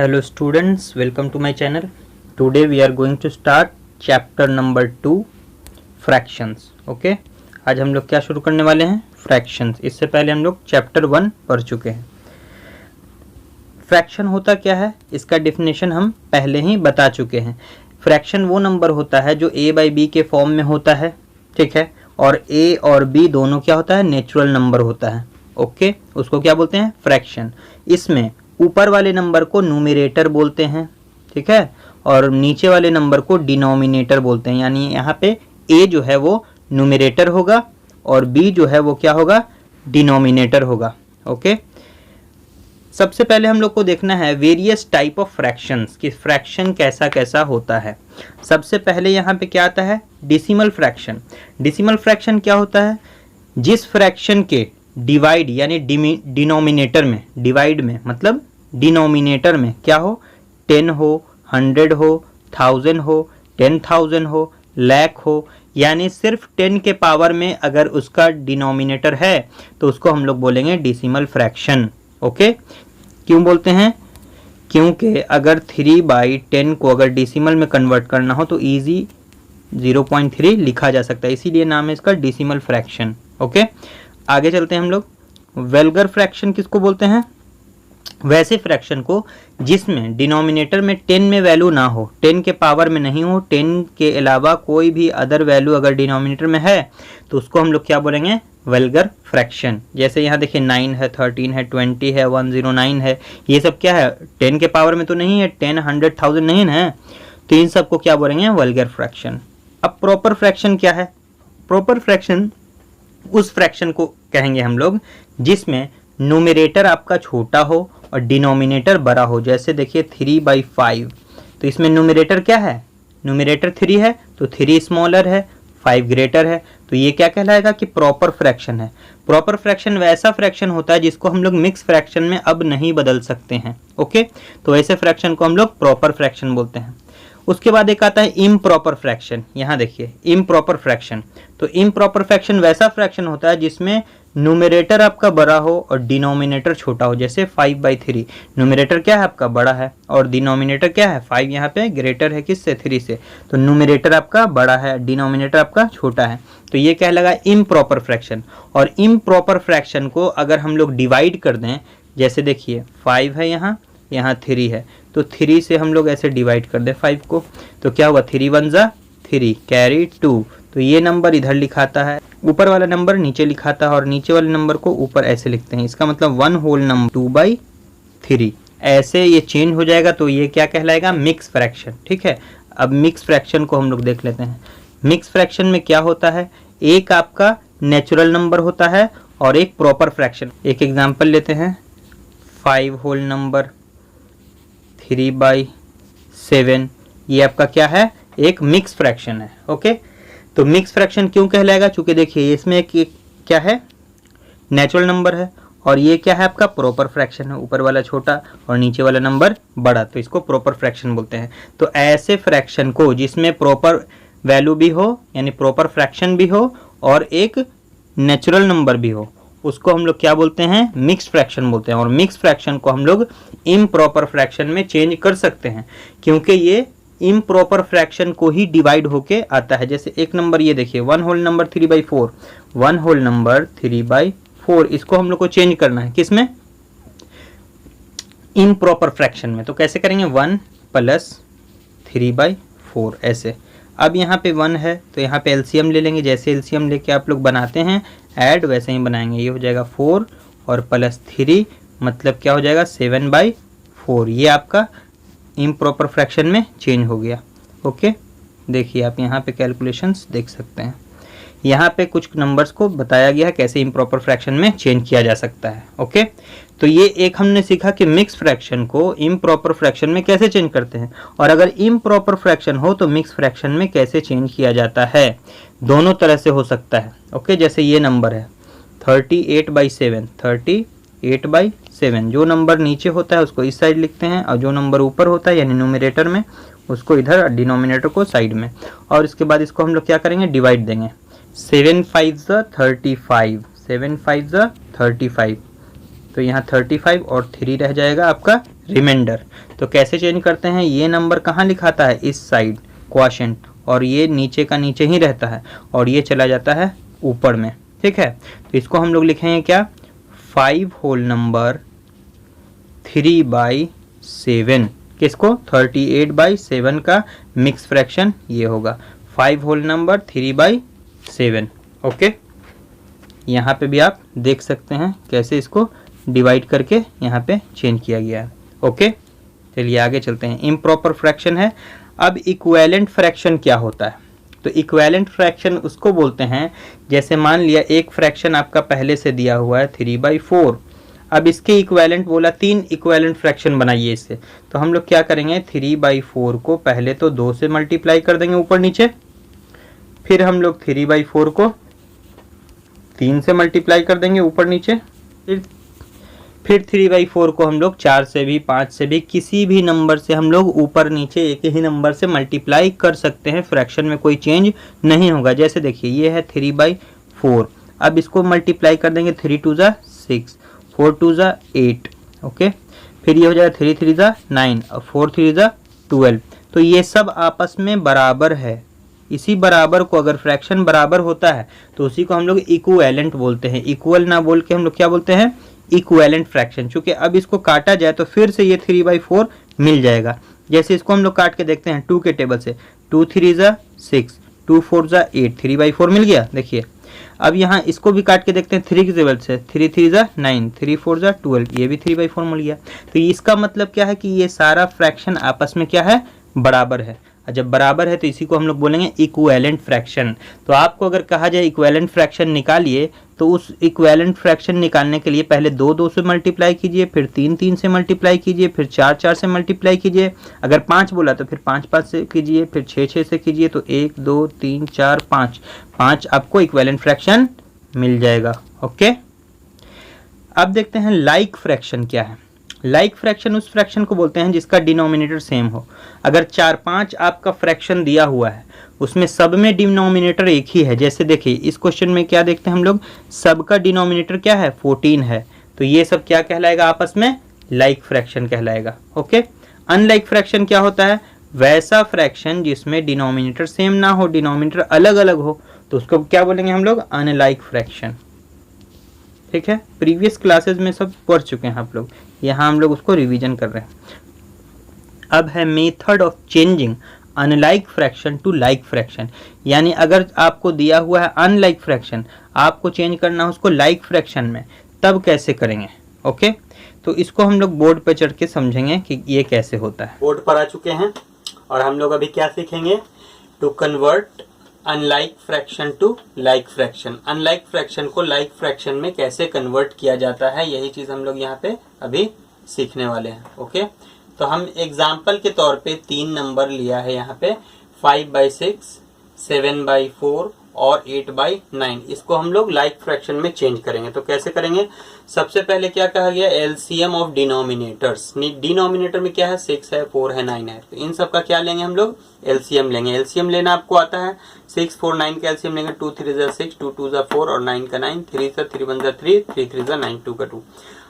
Hello students, welcome to my channel. Today we are going to start chapter number 2 fractions. Okay, आज हम लोग क्या शुरू करने वाले हैं? फ्रैक्शंस. इससे पहले हम लोग चैप्टर 1 पढ़ चुके हैं. फ्रैक्शन होता क्या है इसका डेफिनेशन हम पहले ही बता चुके हैं. फ्रैक्शन वो नंबर होता है जो a बाई बी के फॉर्म में होता है, ठीक है, और a और b दोनों क्या होता है? नेचुरल नंबर होता है. ओके, उसको क्या बोलते हैं? फ्रैक्शन. इसमें ऊपर वाले नंबर को न्यूमरेटर बोलते हैं, ठीक है, और नीचे वाले नंबर को डिनोमिनेटर बोलते हैं. यानी यहाँ पे a जो है वो न्यूमरेटर होगा और b जो है वो क्या होगा? डिनोमिनेटर होगा. ओके, सबसे पहले हम लोग को देखना है वेरियस टाइप ऑफ फ्रैक्शंस कि फ्रैक्शन कैसा कैसा होता है. सबसे पहले यहाँ पे क्या आता है? Decimal fraction. डेसिमल फ्रैक्शन क्या होता है? जिस फ्रैक्शन के डिवाइड यानी डिनोमिनेटर में, डिवाइड में मतलब डिनोमिनेटर में क्या हो? 10 हो, 100 हो, 1000 हो, 10,000 हो, लाख हो, यानी सिर्फ 10 के पावर में अगर उसका डिनोमिनेटर है तो उसको हम लोग बोलेंगे डेसिमल फ्रैक्शन. ओके, क्यों बोलते हैं? क्योंकि अगर 3/10 को अगर डेसिमल में कन्वर्ट करना हो तो इजी 0.3 लिखा जा सकता है, इसीलिए नाम है इसका डेसिमल फ्रैक्शन. ओके, आगे चलते हैं हम लोग. वल्गर फ्रैक्शन किसको बोलते हैं? वैसे फ्रैक्शन को जिसमें डिनोमिनेटर में 10 में वैल्यू ना हो, 10 के पावर में नहीं हो, 10 के अलावा कोई भी अदर वैल्यू अगर डिनोमिनेटर में है तो उसको हम लोग क्या बोलेंगे? Vulgar fraction. जैसे यहाँ देखिए 9 है, 13 है, 20 है, 109 है, ये सब क्या है? 10 के पावर में तो नहीं है, 10, 100, 1000 नहीं है, तो इन सबको क्या बोलेंगे? Vulgar fraction. अब प्रॉपर फ्रैक्शन क्या है? प्रॉपर फ्रैक्शन उस फ्रैक्शन को कहेंगे हम लोग जिसमें न्यूमरेटर आपका छोटा हो और डिनोमिनेटर बड़ा हो. जैसे देखिए 3/5, तो इसमें न्यूमरेटर क्या है? न्यूमरेटर 3 है तो 3 स्मॉलर है, 5 ग्रेटर है, तो ये क्या कहलाएगा कि प्रॉपर फ्रैक्शन है. प्रॉपर फ्रैक्शन वैसा फ्रैक्शन होता है जिसको हम लोग मिक्स फ्रैक्शन में अब नहीं बदल सकते हैं. ओके, तो ऐसे फ्रैक्शन को हम लोग प्रॉपर फ्रैक्शन बोलते हैं. उसके बाद एक आता है इम्प्रॉपर फ्रैक्शन. यहाँ देखिए इम्प्रॉपर फ्रैक्शन. तो इम्प्रॉपर फ्रैक्शन वैसा फ्रैक्शन होता है जिसमें न्यूमरेटर आपका बड़ा हो और डिनोमिनेटर छोटा हो. जैसे 5/3, न्यूमरेटर क्या है आपका? बड़ा है, और डिनोमिनेटर क्या है? 5 यहाँ पे ग्रेटर है किससे? 3 से. तो न्यूमरेटर आपका बड़ा है, डिनोमिनेटर आपका छोटा है, तो ये क्या लगा? Improper fraction. और इम्प्रॉपर फ्रैक्शन को अगर हम लोग डिवाइड कर दें, जैसे देखिए 5 है यहाँ 3 है, तो 3 से हम लोग ऐसे डिवाइड कर दें 5 को, तो क्या हुआ? 3 1 जा 3 कैरी 2, तो ये नंबर इधर लिखाता है, ऊपर वाला नंबर नीचे लिखाता है, और नीचे वाले नंबर को ऊपर ऐसे लिखते हैं. इसका मतलब 1 होल नंबर 2/3 ऐसे ये चेंज हो जाएगा. तो ये क्या कहलाएगा? Mix fraction. ठीक है, अब मिक्स फ्रैक्शन को हम लोग देख लेते हैं. मिक्स फ्रैक्शन में क्या होता है? एक आपका नेचुरल नंबर होता है और एक प्रॉपर फ्रैक्शन. एक एग्जाम्पल लेते हैं, 5 होल नंबर 3/7, ये आपका क्या है? एक मिक्स फ्रैक्शन है. ओके, तो मिक्स फ्रैक्शन क्यों कहलाएगा? चूंकि देखिए इसमें एक क्या है? नेचुरल नंबर है, और ये क्या है? आपका प्रॉपर फ्रैक्शन है, ऊपर वाला छोटा और नीचे वाला नंबर बड़ा, तो इसको प्रॉपर फ्रैक्शन बोलते हैं. तो ऐसे फ्रैक्शन को जिसमें प्रॉपर वैल्यू भी हो यानी प्रॉपर फ्रैक्शन भी हो और एक नेचुरल नंबर भी हो, उसको हम लोग क्या बोलते हैं? मिक्स फ्रैक्शन बोलते हैं. और मिक्स फ्रैक्शन को हम लोग इम्प्रॉपर फ्रैक्शन में चेंज कर सकते हैं क्योंकि ये इम्प्रॉपर फ्रैक्शन को ही डिवाइड होके आता है. जैसे एक नंबर ये देखिए 1 होल नंबर 3/4, 1 होल नंबर 3/4, इसको हम लोग को चेंज करना है किसमें? इम्प्रॉपर फ्रैक्शन में. तो कैसे करेंगे? 1 + 3/4 ऐसे. अब यहाँ पे 1 है तो यहाँ पे एलसीएम ले लेंगे. जैसे एलसीएम लेके आप लोग बनाते हैं ऐड, वैसे ही बनाएंगे. ये हो जाएगा 4 और +3 मतलब क्या हो जाएगा? 7/4. ये आपका इम्प्रॉपर फ्रैक्शन में चेंज हो गया. ओके, देखिए आप यहाँ पे कैलकुलेशंस देख सकते हैं. यहाँ पे कुछ नंबर्स को बताया गया है कैसे इम्प्रॉपर फ्रैक्शन में चेंज किया जा सकता है. ओके, तो ये एक हमने सीखा कि मिक्स फ्रैक्शन को इम्प्रॉपर फ्रैक्शन में कैसे चेंज करते हैं, और अगर इम्प्रॉपर फ्रैक्शन हो तो मिक्स फ्रैक्शन में कैसे चेंज किया जाता है. दोनों तरह से हो सकता है. ओके, जैसे ये नंबर है 38/7, 38/7. जो नंबर नीचे होता है उसको इस साइड लिखते हैं, और जो नंबर ऊपर होता है यानी न्यूमरेटर में उसको इधर, डिनोमिनेटर को साइड में. और इसके बाद इसको हम लोग क्या करेंगे? डिवाइड देंगे. 7 5 35, 7 5 35, तो यहाँ 35 और 3 रह जाएगा आपका रिमाइंडर। तो कैसे चेंज करते हैं, ये नंबर कहाँ लिखाता है, इस साइड क्वोशिएंट, और ये नीचे का नीचे ही रहता है और ये चला जाता है ऊपर में। ठीक है, तो इसको हम लोग लिखेंगे क्या, 5 होल नंबर 3/7, किसको, 38/7 का मिक्स फ्रैक्शन ये होगा 5 होल नंबर 3/7। ओके, यहाँ पे भी आप देख सकते हैं कैसे इसको डिवाइड करके यहाँ पे चेंज किया गया है। ओके, चलिए आगे चलते हैं। इम्प्रॉपर फ्रैक्शन है। अब इक्विवेलेंट फ्रैक्शन क्या होता है, तो इक्विवेलेंट फ्रैक्शन उसको बोलते हैं, जैसे मान लिया एक फ्रैक्शन आपका पहले से दिया हुआ है 3/4, अब इसके इक्विवेलेंट बोला 3 इक्विवेलेंट फ्रैक्शन बनाइए इससे, तो हम लोग क्या करेंगे, 3/4 को पहले तो 2 से मल्टीप्लाई कर देंगे ऊपर नीचे, फिर हम लोग 3/4 को 3 से मल्टीप्लाई कर देंगे ऊपर नीचे, फिर 3/4 को हम लोग 4 से भी 5 से भी किसी भी नंबर से हम लोग ऊपर नीचे एक ही नंबर से मल्टीप्लाई कर सकते हैं, फ्रैक्शन में कोई चेंज नहीं होगा। जैसे देखिए ये है 3/4, अब इसको मल्टीप्लाई कर देंगे, 3 2 ज़ा 6, 4 2 ज़ा 8। ओके, फिर ये हो जाएगा 3 3 ज़ा 9 और 4 3 ज़ा 12। तो ये सब आपस में बराबर है। इसी बराबर को अगर फ्रैक्शन बराबर होता है तो उसी को हम लोग इक्विवेलेंट बोलते हैं। इक्वल ना बोल के हम लोग क्या बोलते हैं, इक्विवेलेंट फ्रैक्शन। चूंकि अब इसको काटा जाए तो फिर से ये 3/4 मिल जाएगा। जैसे इसको हम लोग काट के देखते हैं 2 के टेबल से, 2 3 ज़ा 6, 2 4 ज़ा 8, 3/4 मिल गया। देखिए अब यहाँ इसको भी काट के देखते हैं 3 के टेबल से, 3 3 ज़ा 9, 3 4 ज़ा 12, ये भी 3/4 मिल गया। तो इसका मतलब क्या है कि ये सारा फ्रैक्शन आपस में क्या है, बराबर है। जब बराबर है तो इसी को हम लोग बोलेंगे इक्विवेलेंट फ्रैक्शन। तो आपको अगर कहा जाए इक्विवेलेंट फ्रैक्शन निकालिए, तो उस इक्विवेलेंट फ्रैक्शन निकालने के लिए पहले 2 2 से मल्टीप्लाई कीजिए, फिर 3 3 से मल्टीप्लाई कीजिए, फिर 4 4 से मल्टीप्लाई कीजिए, अगर 5 बोला तो फिर 5 5 से कीजिए, फिर 6 6 से कीजिए, तो 1 2 3 4 5 आपको इक्विवेलेंट फ्रैक्शन मिल जाएगा। ओके, अब देखते हैं लाइक फ्रैक्शन क्या है। लाइक फ्रैक्शन उस फ्रैक्शन को बोलते हैं जिसका डिनोमिनेटर सेम हो। अगर 4 5 आपका फ्रैक्शन दिया हुआ है, उसमें सब में डिनोमिनेटर एक ही है। जैसे देखिए इस क्वेश्चन में क्या देखते हैं हम लोग, सबका डिनोमिनेटर क्या है, 14 है, तो ये सब क्या कहलाएगा, आपस में लाइक फ्रैक्शन कहलाएगा। ओके, अनलाइक फ्रैक्शन क्या होता है, वैसा फ्रैक्शन जिसमें डिनोमिनेटर सेम ना हो, डिनोमिनेटर अलग अलग हो, तो उसको क्या बोलेंगे हम लोग, अनलाइक फ्रैक्शन। ठीक है, प्रीवियस क्लासेस में सब पढ़ चुके हैं आप लोग, यहाँ हम लोग उसको रिवीजन कर रहे हैं। अब है method of changing unlike fraction to like fraction, यानी अगर आपको दिया हुआ है अनलाइक फ्रैक्शन, आपको चेंज करना है उसको लाइक फ्रैक्शन में, तब कैसे करेंगे। ओके, तो इसको हम लोग बोर्ड पर चढ़ के समझेंगे कि ये कैसे होता है। बोर्ड पर आ चुके हैं और हम लोग अभी क्या सीखेंगे, to convert unlike fraction to like fraction. Unlike fraction को लाइक फ्रैक्शन में कैसे कन्वर्ट किया जाता है, यही चीज हम लोग यहाँ पे अभी सीखने वाले हैं। ओके, तो हम एग्जाम्पल के तौर पे 3 नंबर लिया है यहाँ पे, 5/6, 7/4 और 8/9। इसको हम लोग लाइक फ्रैक्शन में चेंज करेंगे। तो कैसे करेंगे, सबसे पहले क्या कहा गया, एलसीएम ऑफ डिनोमिनेटर्स। डिनोमिनेटर में क्या है, 6 है, 4 है, 9 है, तो इन सब का क्या लेंगे हम लोग, एलसीएम लेंगे। एलसीएम लेना आपको आता है, 6 4 9 का एलसीएम लेंगे, 2 3 ज़ा 6, 2 2 ज़ा 4 और 9 का 9, 3 सा 3 1 ज़ा 3, 3 3 ज़ा 9, 2 का 2।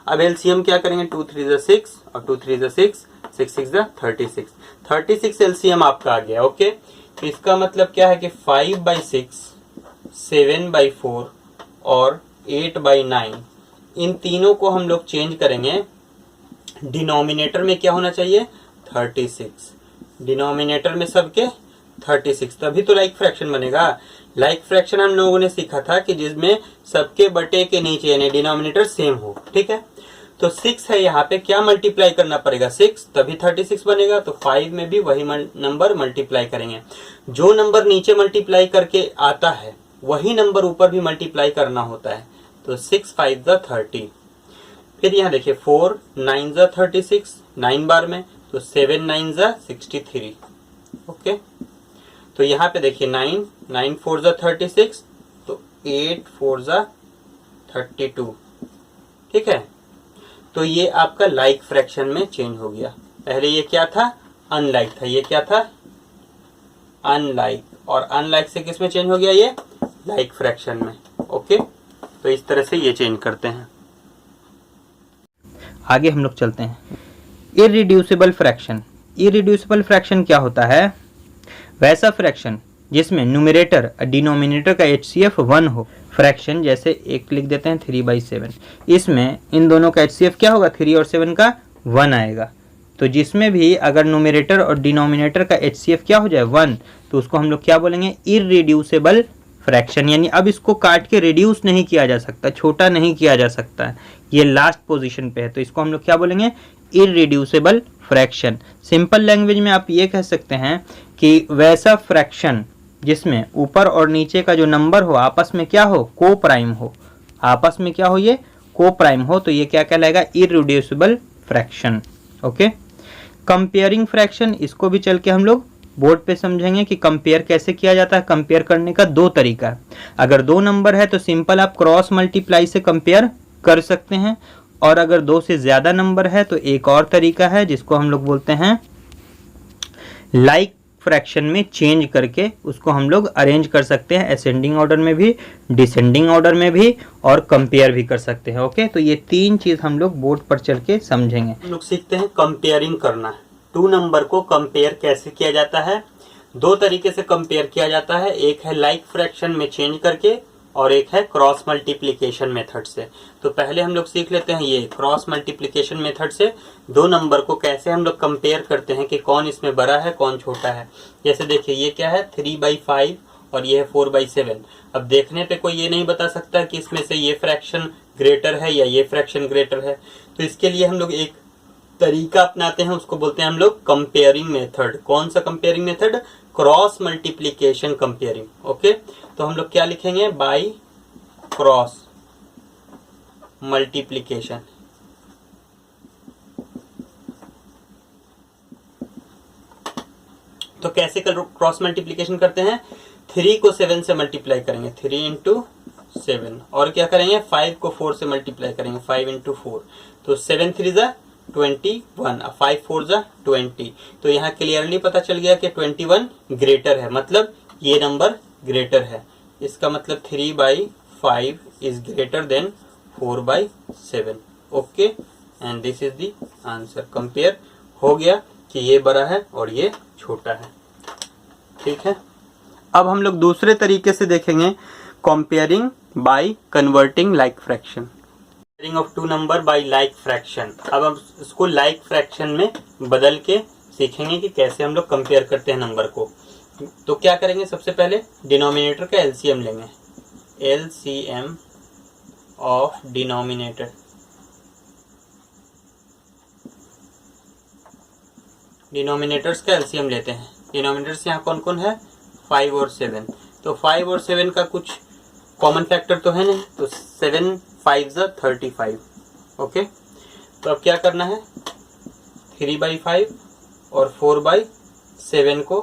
अब एलसीएम क्या करेंगे, 2 3 ज़ा 6 और 2 3 ज़ा 6, 6 6 ज़ा 36, 36 एलसीएम आपका आ गया। ओके, तो इसका मतलब क्या है कि 5/6, 7/4 और 8/9, इन तीनों को हम लोग चेंज करेंगे। डिनोमिनेटर में क्या होना चाहिए, 36, डिनोमिनेटर में सबके 36, तभी तो लाइक फ्रैक्शन बनेगा। लाइक फ्रैक्शन हम लोगों ने सीखा था कि जिसमें सबके बटे के नीचे यानी डिनोमिनेटर सेम हो। ठीक है, तो 6 है, यहाँ पे क्या मल्टीप्लाई करना पड़ेगा, 6, तभी 36 बनेगा। तो 5 में भी वही नंबर मल्टीप्लाई करेंगे। जो नंबर नीचे मल्टीप्लाई करके आता है वही नंबर ऊपर भी मल्टीप्लाई करना होता है। तो 6 5 ज़ा 30, फिर यहाँ देखिए 4 9 ज़ा 36, 9 बार में, तो 7 9 ज़ा 63। ओके, तो यहाँ पे देखिए 9 9 4 ज़ा 36, तो 8 4 ज़ा 32। ठीक है, तो ये आपका लाइक फ्रैक्शन में चेंज हो गया। पहले ये क्या था, अनलाइक था, ये क्या था, अनलाइक, और अनलाइक से किस में चेंज हो गया, ये लाइक फ्रैक्शन में। ओके, तो इस तरह से ये चेंज करते हैं। आगे हम लोग चलते हैं। इररिड्यूसिबल फ्रैक्शन, इररिड्यूसिबल फ्रैक्शन क्या होता है? वैसा फ्रैक्शन जिसमें न्यूमरेटर डिनोमिनेटर का HCF 1 हो। फ्रैक्शन जैसे एक लिख देते हैं 3/7, इसमें इन दोनों का HCF क्या होगा? 3 और 7 का 1 आएगा। तो जिसमें भी अगर न्यूमरेटर और डिनोमिनेटर का HCF क्या हो जाए? 1, तो उसको हम लोग क्या बोलेंगे? Irreducible fraction. यानी अब इसको काट के रिड्यूस नहीं किया जा सकता, छोटा नहीं किया जा सकता है, ये लास्ट पोजीशन पे है, तो इसको हम लोग क्या बोलेंगे? Irreducible fraction. सिंपल लैंग्वेज में आप ये कह सकते हैं कि वैसा फ्रैक्शन जिसमें ऊपर और नीचे का जो नंबर हो आपस में क्या हो? को प्राइम हो। आपस में क्या हो? ये को प्राइम हो, तो ये क्या कहलाएगा? Irreducible fraction. Okay. Comparing fraction, इसको भी चल के हम लोग बोर्ड पे समझेंगे कि कंपेयर कैसे किया जाता है। कंपेयर करने का दो तरीका है। अगर दो नंबर है तो सिंपल आप क्रॉस मल्टीप्लाई से कंपेयर कर सकते हैं, और अगर दो से ज्यादा नंबर है तो एक और तरीका है जिसको हम लोग बोलते हैं लाइक फ्रैक्शन में चेंज करके उसको हम लोग अरेंज कर सकते हैं, असेंडिंग ऑर्डर में भी, डिसेंडिंग ऑर्डर में भी, और कंपेयर भी कर सकते हैं। ओके, तो ये तीन चीज हम लोग बोर्ड पर चल के समझेंगे। हम लोग सीखते हैं कंपेयरिंग करना। टू नंबर को कंपेयर कैसे किया जाता है? दो तरीके से कंपेयर किया जाता है, एक है लाइक फ्रैक्शन में चेंज करके और एक है क्रॉस मल्टीप्लिकेशन मेथड से। तो पहले हम लोग सीख लेते हैं ये क्रॉस मल्टीप्लिकेशन मेथड से दो नंबर को कैसे हम लोग कंपेयर करते हैं कि कौन इसमें बड़ा है कौन छोटा है। जैसे देखिए ये क्या है? 3/5 और ये है 4/7। अब देखने पे कोई ये नहीं बता सकता कि इसमें से ये फ्रैक्शन ग्रेटर है या ये फ्रैक्शन ग्रेटर है। तो इसके लिए हम लोग एक तरीका अपनाते हैं, उसको बोलते हैं हम लोग कंपेयरिंग मेथड। कौन सा comparing method? Cross multiplication comparing. Okay, तो हम लोग क्या लिखेंगे? By cross multiplication. तो कैसे क्रॉस मल्टीप्लिकेशन करते हैं? 3 को 7 से मल्टीप्लाई करेंगे, 3 × 7, और क्या करेंगे? 5 को 4 से मल्टीप्लाई करेंगे, 5 × 4। तो 7 3 जा 21, 5 4 जा 20। तो यहाँ क्लियरली पता चल गया कि 21 ग्रेटर है, मतलब ये नंबर ग्रेटर है। इसका मतलब 3/5 is greater than 4/7। Okay, and this is the answer. Compare हो गया कि ये बड़ा है और ये छोटा है। ठीक है, अब हम लोग दूसरे तरीके से देखेंगे, comparing by converting like fraction. Of two number by like fraction. अब हम इसको लाइक फ्रैक्शन में बदल के सीखेंगे कि कैसे हम लोग कंपेयर करते हैं नंबर को। तो क्या करेंगे? सबसे पहले डिनोमिनेटर का एलसीएम लेंगे, एलसीएम ऑफ डिनोमिनेटर। डिनोमिनेटर्स का एलसीएम लेते हैं। डिनोमिनेटर्स यहाँ कौन कौन है? 5 और 7। तो 5 और 7 का कुछ कॉमन फैक्टर तो है नहीं, तो 7 5 जा 35। ओके, तो अब क्या करना है? 3/5 और 4/7 को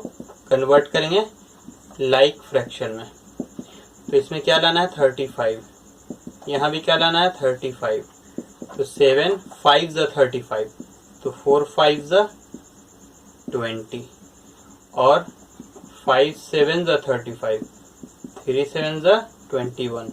कन्वर्ट करेंगे लाइक फ्रैक्शन में। तो इसमें क्या लाना है? 35। यहाँ भी क्या लाना है? 35। तो 7 5 जा 35, तो 4 5 जा 20, और 5 7 जा 35, 3 7 जा 21।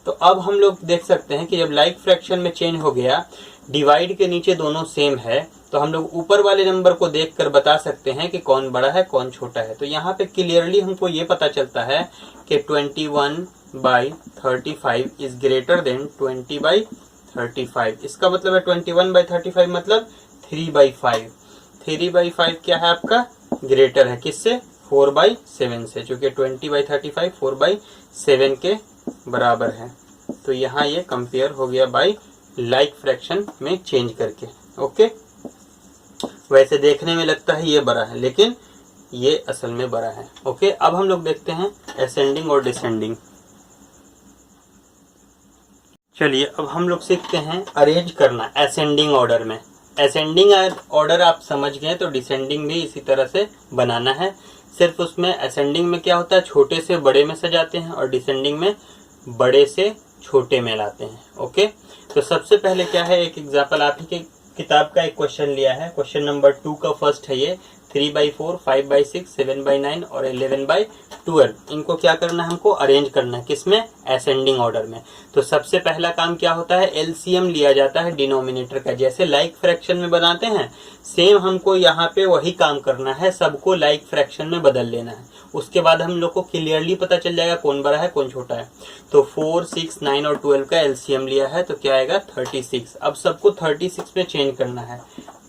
तो अब हम लोग देख सकते हैं कि जब लाइक फ्रैक्शन में चेंज हो गया, डिवाइड के नीचे दोनों सेम है, तो हम लोग ऊपर वाले नंबर को देखकर बता सकते हैं कि कौन बड़ा है कौन छोटा है। तो यहाँ पे क्लियरली हमको ये पता चलता है कि 21/35 इज ग्रेटर देन 20/35। इसका मतलब है 21/35 मतलब 3/5। 3/5 क्या है आपका? ग्रेटर है किससे? 4/7 से, जो कि 20/35 4/7 के बराबर है। तो यहाँ ये कंपेयर हो गया बाय लाइक फ्रैक्शन में चेंज करके। ओके, वैसे देखने में लगता है ये बड़ा है, लेकिन ये असल में बड़ा है। ओके, अब हम लोग देखते हैं असेंडिंग और डिसेंडिंग। चलिए अब हम लोग सीखते हैं अरेंज करना असेंडिंग ऑर्डर में। असेंडिंग ऑर्डर आप समझ गए, तो डिसेंडिंग भी इसी तरह से बनाना है। सिर्फ उसमें असेंडिंग में क्या होता है? छोटे से बड़े में सजाते हैं, और डिसेंडिंग में बड़े से छोटे में लाते हैं। ओके, तो सबसे पहले क्या है? एक एग्जाम्पल आप ही के किताब का एक क्वेश्चन लिया है, क्वेश्चन नंबर 2 का फर्स्ट है ये। 3/4, 5/6, 7/9 और 11/12। इनको क्या करना है, हमको अरेंज करना है, किसमें, असेंडिंग ऑर्डर में। तो सबसे पहला काम क्या होता है, एलसीएम लिया जाता है डिनोमिनेटर का। जैसे लाइक फ्रैक्शन में बनाते हैं, सेम हमको यहाँ पे वही काम करना है, सबको लाइक फ्रैक्शन में बदल लेना है। उसके बाद हम लोग को क्लियरली पता चल जाएगा कौन बड़ा है कौन छोटा है। तो 4, 6, 9 और 12 का एलसीएम लिया है तो क्या आएगा, 36। अब सबको 36 में चेंज करना है।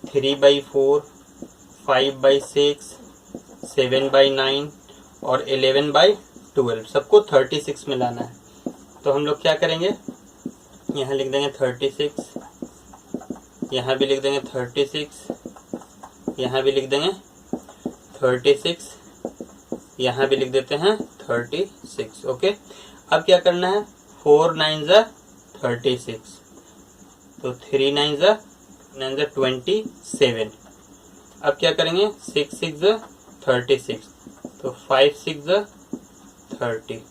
3/4, 5/6, 7/9 और 11/12 सबको 36 में लाना है। तो हम लोग क्या करेंगे, यहाँ लिख देंगे 36, यहाँ भी लिख देंगे 36, यहाँ भी लिख देंगे 36, यहाँ भी लिख देते हैं 36। ओके, अब क्या करना है, 4 9 जा 36, तो 3 9 जा 27। अब क्या करेंगे, 6 6 जा 36, तो 5 6 जा 30,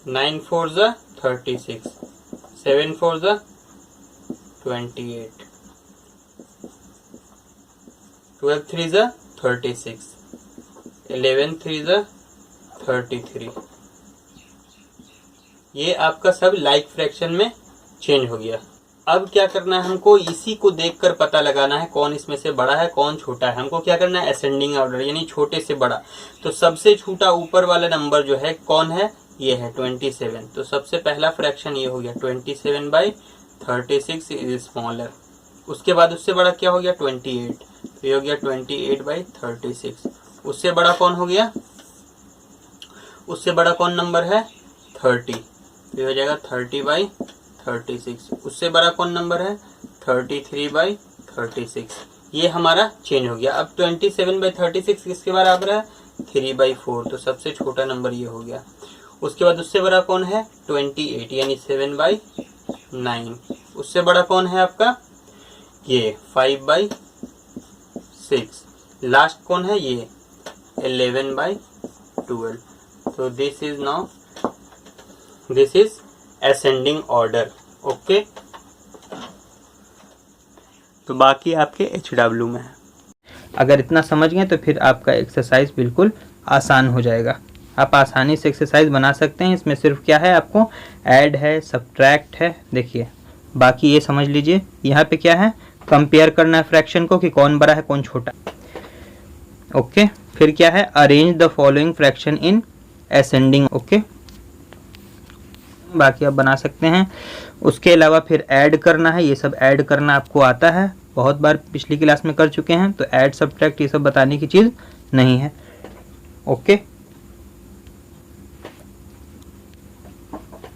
9 4 जा 36, 7 4 जा 28, 12 3 जा 36, 11 3 जा 33। ये आपका सब लाइक फ्रैक्शन में चेंज हो गया। अब क्या करना है, हमको इसी को देखकर पता लगाना है कौन इसमें से बड़ा है कौन छोटा है। हमको क्या करना है, असेंडिंग ऑर्डर, यानी छोटे से बड़ा। तो सबसे छोटा ऊपर वाला नंबर जो है कौन है, ये है 27। तो सबसे पहला फ्रैक्शन ये हो गया 27/36 इज स्मॉलर। उसके बाद उससे बड़ा क्या हो गया, 28, तो ये हो गया 28/36। उससे बड़ा कौन हो गया, उससे बड़ा कौन नंबर है, 30, तो ये हो जाएगा 30/36। उससे बड़ा कौन नंबर है, 33/36। ये हमारा चेंज हो गया। अब 27/36 किसके बराबर है, 3/4, तो सबसे छोटा नंबर ये हो गया। उसके बाद उससे बड़ा कौन है, 28, यानी 7/9। उससे बड़ा कौन है आपका, ये 5/6। लास्ट कौन है, ये 11/12। तो this is ascending order. Okay, तो बाकी आपके HW में है। अगर इतना समझ गए तो फिर आपका एक्सरसाइज बिल्कुल आसान हो जाएगा। आप आसानी से एक्सरसाइज बना सकते हैं। इसमें सिर्फ क्या है, आपको ऐड है, सब्ट्रैक्ट है, देखिए बाकी ये समझ लीजिए। यहाँ पे क्या है, कंपेयर करना है फ्रैक्शन को कि कौन बड़ा है कौन छोटा। ओके, फिर क्या है, arrange the following fraction in ascending. Okay, बाकी आप बना सकते हैं। उसके अलावा फिर ऐड करना है, ये सब ऐड करना आपको आता है, बहुत बार पिछली क्लास में कर चुके हैं। तो ऐड सब्ट्रैक्ट ये सब बताने की चीज़ नहीं है। ओके,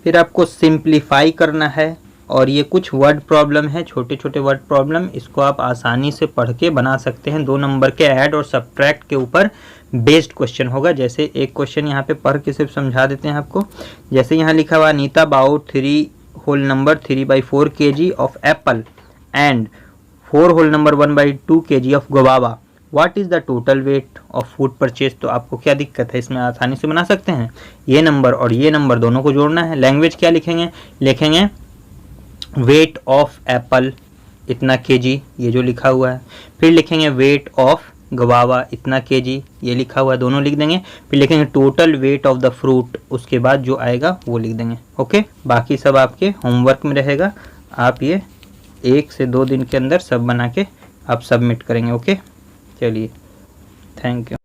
फिर आपको सिंप्लीफाई करना है। और ये कुछ वर्ड प्रॉब्लम है, छोटे छोटे वर्ड प्रॉब्लम, इसको आप आसानी से पढ़ के बना सकते हैं। 2 नंबर के ऐड और सब्ट्रैक्ट के ऊपर बेस्ड क्वेश्चन होगा। जैसे एक क्वेश्चन यहाँ पे पढ़ के सिर्फ समझा देते हैं आपको। जैसे यहाँ लिखा हुआ, Neeta bought 3 whole number 3/4 kg of apple and 4 whole number 1/2 kg of guava, what is the total weight of food purchase. तो आपको क्या दिक्कत है, इसमें आसानी से बना सकते हैं। ये नंबर और ये नंबर दोनों को जोड़ना है। लैंग्वेज क्या लिखेंगे, लिखेंगे वेट ऑफ एप्पल इतना kg, ये जो लिखा हुआ है। फिर लिखेंगे वेट ऑफ गवावा इतना kg, ये लिखा हुआ है, दोनों लिख देंगे। फिर लिखेंगे total weight of the fruit, उसके बाद जो आएगा वो लिख देंगे। ओके, बाकी सब आपके होमवर्क में रहेगा। आप ये 1 से 2 दिन के अंदर सब बना के आप सबमिट करेंगे। ओके, चलिए, थैंक यू।